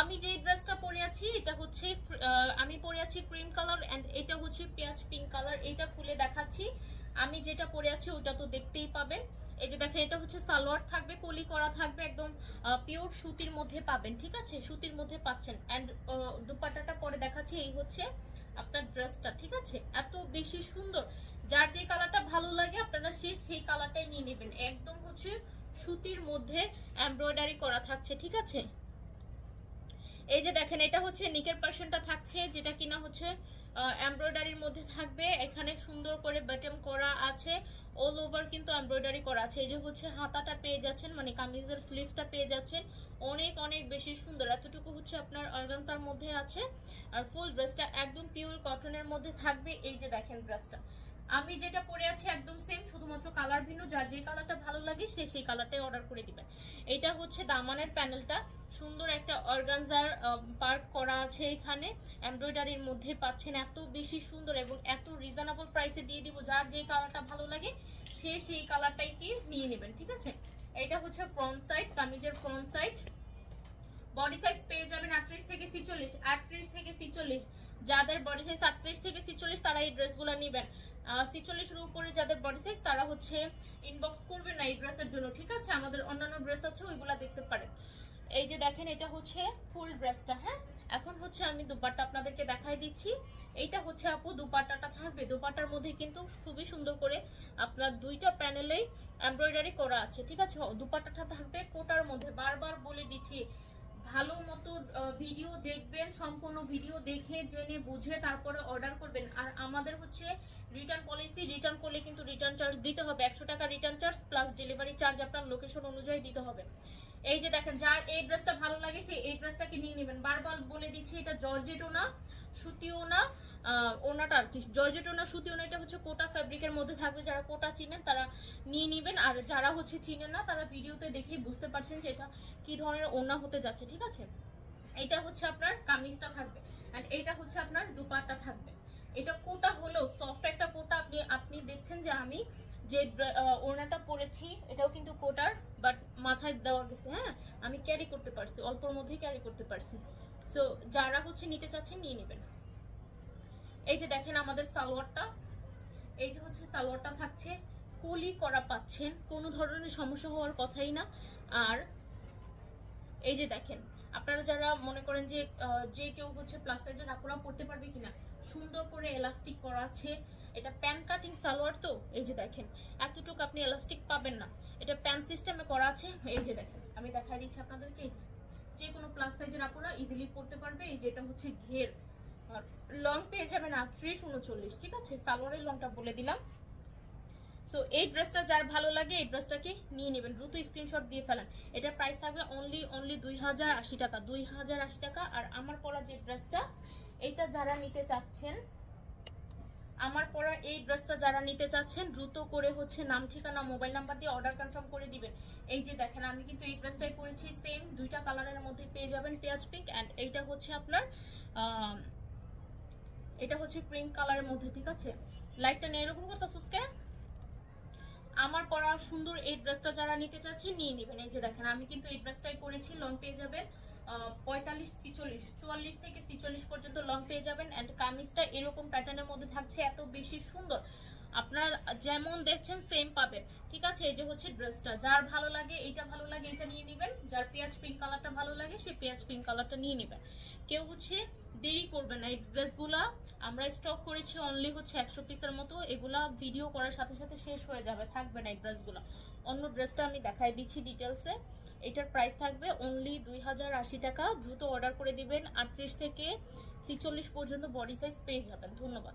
আমি যে ড্রেসটা পরে আছি এটা হচ্ছে আমি পরে আছি ক্রিম কালার এন্ড এটা হচ্ছে পেঁয়াজ পিঙ্ক কালার। এটা খুলে দেখাচ্ছি। আমি যেটা পরে আছি ওটা তো দেখতেই পাবেন। এই যে দেখেন, এটা হচ্ছে সালোয়ার থাকবে, কলি করা থাকবে, একদম পিওর সুতির মধ্যে পাবেন, ঠিক আছে? সুতির মধ্যে পাচ্ছেন। এন্ড দুপাট্টাটা পরে দেখাচ্ছি। এই হচ্ছে আপনার ড্রেসটা, ঠিক আছে? এত বেশি সুন্দর। যার যে কালারটা ভালো লাগে আপনারা সেই কালারটাই নিয়ে নেবেন। একদম হচ্ছে সুতির মধ্যে এমব্রয়ডারি করা থাকছে, ঠিক আছে? এই যে দেখেন, এটা হচ্ছে নিকের পার্সনটা থাকছে, যেটা কিনা হচ্ছে এমব্রয়ডারির মধ্যে থাকবে। এখানে সুন্দর করে বাটন করা আছে, অল ওভার কিন্তু এমব্রয়ডারি করা আছে। এই যে হচ্ছে হাতাটা পেয়ে যাচ্ছেন, মানে কামিজের স্লিভসটা পেয়ে যাচ্ছেন। অনেক অনেক বেশি সুন্দর। এতটুকু হচ্ছে আপনার অর্গানজার মধ্যে আছে। আর ফুল ড্রেসটা একদম পিওর কটনের মধ্যে থাকবে। এই যে দেখেন ড্রেসটা আমি যেটা পরে আছি একদম সেম, শুধুমাত্র কালার ভিন্ন। যার যে কালারটা ভালো লাগে সে সেই কালারটাই অর্ডার করে দিবেন। এটা হচ্ছে দামানের প্যানেলটা, সুন্দর একটা অর্গানজার পার্ট করা আছে এখানে, এমব্রয়ডারির মধ্যে পাচ্ছেন। এত বেশি সুন্দর এবং এত রিজনেবল প্রাইসে দিয়ে দিব। যার যে কালারটা ভালো লাগে সে সেই কালারটাই কি নিয়ে নেবেন, ঠিক আছে? এটা হচ্ছে ফ্রন্ট সাইড, কামিজের ফ্রন্ট সাইড। বডি সাইজ পেয়ে যাবেন 38 থেকে 46, 38 থেকে 46। যাদের বডি সাইজ 38 থেকে 46 তারা এই ড্রেসগুলো নেবেন। 46 এর উপরে যাদের বডি সাইজ তারা হচ্ছে ইনবক্স করবেন না এই ড্রেসের জন্য, ঠিক আছে? আমাদের অন্যান্য ড্রেস আছে, ওইগুলা দেখতে পারেন। এই যে দেখেন, এটা হচ্ছে ফুল ড্রেসটা। হ্যাঁ, এখন হচ্ছে আমি দুপাট্টা আপনাদেরকে দেখাই দিচ্ছি। এইটা হচ্ছে আপু দুপাট্টাটা থাকবে। দুপাট্টার মধ্যে কিন্তু খুবই সুন্দর করে আপনার দুইটা প্যানেলেই এমব্রয়ডারি করা আছে, ঠিক আছে? দুপাট্টাটা থাকবে কোটার মধ্যে। বারবার বলে দিচ্ছি, ভালো মতো ভিডিও দেখবেন, সম্পূর্ণ ভিডিও দেখে জেনে বুঝে তারপরে অর্ডার করবেন। আর আমাদের হচ্ছে রিটার্ন পলিসি, রিটার্ন করলে কিন্তু রিটার্ন চার্জ দিতে হবে। 100 টাকা return charge plus delivery charge আপনার লোকেশন অনুযায়ী দিতে হবে। এই যে দেখেন, যার এই ড্রেসটা ভালো লাগে সে এই ড্রেসটাকে নিয়ে নেবেন। বারবার বলে দিচ্ছি, এটা জর্জেটও না, সুতিও না। ওনাটা জর্জেটও না, সুতিও না। এটা হচ্ছে কোটা ফ্যাব্রিকের মধ্যে থাকবে। যারা কোটা চিনেন তারা নিয়ে নেবেন, আর যারা হচ্ছে চিনেন না তারা ভিডিওতে দেখেই বুঝতে পারছেন যে এটা কি ধরনের ওড়না হতে যাচ্ছে, ঠিক আছে? এটা হচ্ছে আপনার কামিজটা থাকবে, এন্ড এটা হচ্ছে আপনার দুপাট্টা থাকবে। এটা কোটা হলো সফট একটা কোটা। আপনি দেখছেন যে আমি যে ওড়নাটা পরেছি এটাও কিন্তু কোটার, বাট মাথায় দেওয়া গেছে। হ্যাঁ, আমি ক্যারি করতে পারছি, অল্পর মধ্যেই ক্যারি করতে পারছি। সো যারা হচ্ছে নিতে চাচ্ছেন নিয়ে নেবেন। এই যে দেখেন আমাদের সালোয়ারটা, এই যে হচ্ছে সালোয়ারটা থাকছে, কলি করা পাচ্ছেন, কোনো ধরনের সমস্যা হওয়ার কথাই না। আর এই যে দেখেন, আপনারা যারা মনে করেন যে যে কেউ হচ্ছে প্লাস সাইজের আপুরা পড়তে পারবে কিনা, সুন্দর করে এলাস্টিক করা আছে। এটা প্যান কাটিং সালোয়ার, তো এই যে দেখেন এতটুকু আপনি এলাস্টিক পাবেন না, এটা প্যান সিস্টেমে করা আছে। এই যে দেখেন, আমি দেখাই দিচ্ছি আপনাদেরকে, যে কোনো প্লাস সাইজের আপুরা ইজিলি পড়তে পারবে। এই যে এটা হচ্ছে ঘের, আর লং পেয়ে যাবেন 38 39, ঠিক আছে? সালোয়ারের লংটা বলে দিলাম। সো এই ড্রেসটা যার ভালো লাগে এই ড্রেসটাকে নিয়ে নেবেন, দ্রুত স্ক্রিনশট দিয়ে ফেলেন। এটার প্রাইস থাকবে অনলি 2080 টাকা, 2080 টাকা। আর আমার পরা যে ড্রেসটা, এইটা যারা নিতে চাচ্ছেন, আমার পরা এই ড্রেসটা যারা নিতে চাচ্ছেন দ্রুত করে হচ্ছে নাম ঠিকানা মোবাইল নাম্বার দিয়ে অর্ডার কনফার্ম করে দিবেন। এই যে দেখেন, আমি কিন্তু এই ড্রেসটাই পরেছি, সেম দুইটা কালারের মধ্যে পেয়ে যাবেন, পেঁয়াজ পিঙ্ক এন্ড এইটা হচ্ছে আপনার এটা হচ্ছে ক্রিম কালারের মধ্যে, ঠিক আছে? লাইটটা নিয়ে এরকম করতেছস কে? আমার পরা সুন্দর এই ড্রেসটা যারা নিতে চাচ্ছে নিয়ে নেবেন। এই যে দেখেন, আমি কিন্তু এই ড্রেসটাই পরেছি, লং পেয়ে যাবেন 45 46, 44 থেকে 46 পর্যন্ত লং পেয়ে যাবেন। এন্ড কামিজটা এরকম প্যাটার্নের মধ্যে থাকছে, এত বেশি সুন্দর। আপনারা যেমন দেখছেন সেম পাবেন, ঠিক আছে? এই যে হচ্ছে ড্রেসটা, যার ভালো লাগে এইটা ভালো লাগে এটা নিয়ে নেবেন। যার পেঁয়াজ পিঙ্ক কালারটা ভালো লাগে সে পেঁয়াজ পিঙ্ক কালারটা নিয়ে নেবেন। কেউ হচ্ছে দেরি করবেন না। এই ড্রেসগুলা আমরা স্টক করেছি অনলি হচ্ছে 100 পিসের মতো। এগুলা ভিডিও করার সাথে সাথে শেষ হয়ে যাবে, থাকবে না এই ড্রেসগুলো। অন্য ড্রেসটা আমি দেখাই দিচ্ছি ডিটেলসে। এটার প্রাইস থাকবে অনলি 2080 টাকা। দ্রুত অর্ডার করে দিবেন, 38 থেকে 46 পর্যন্ত বডি সাইজ পেয়ে যাবেন। ধন্যবাদ।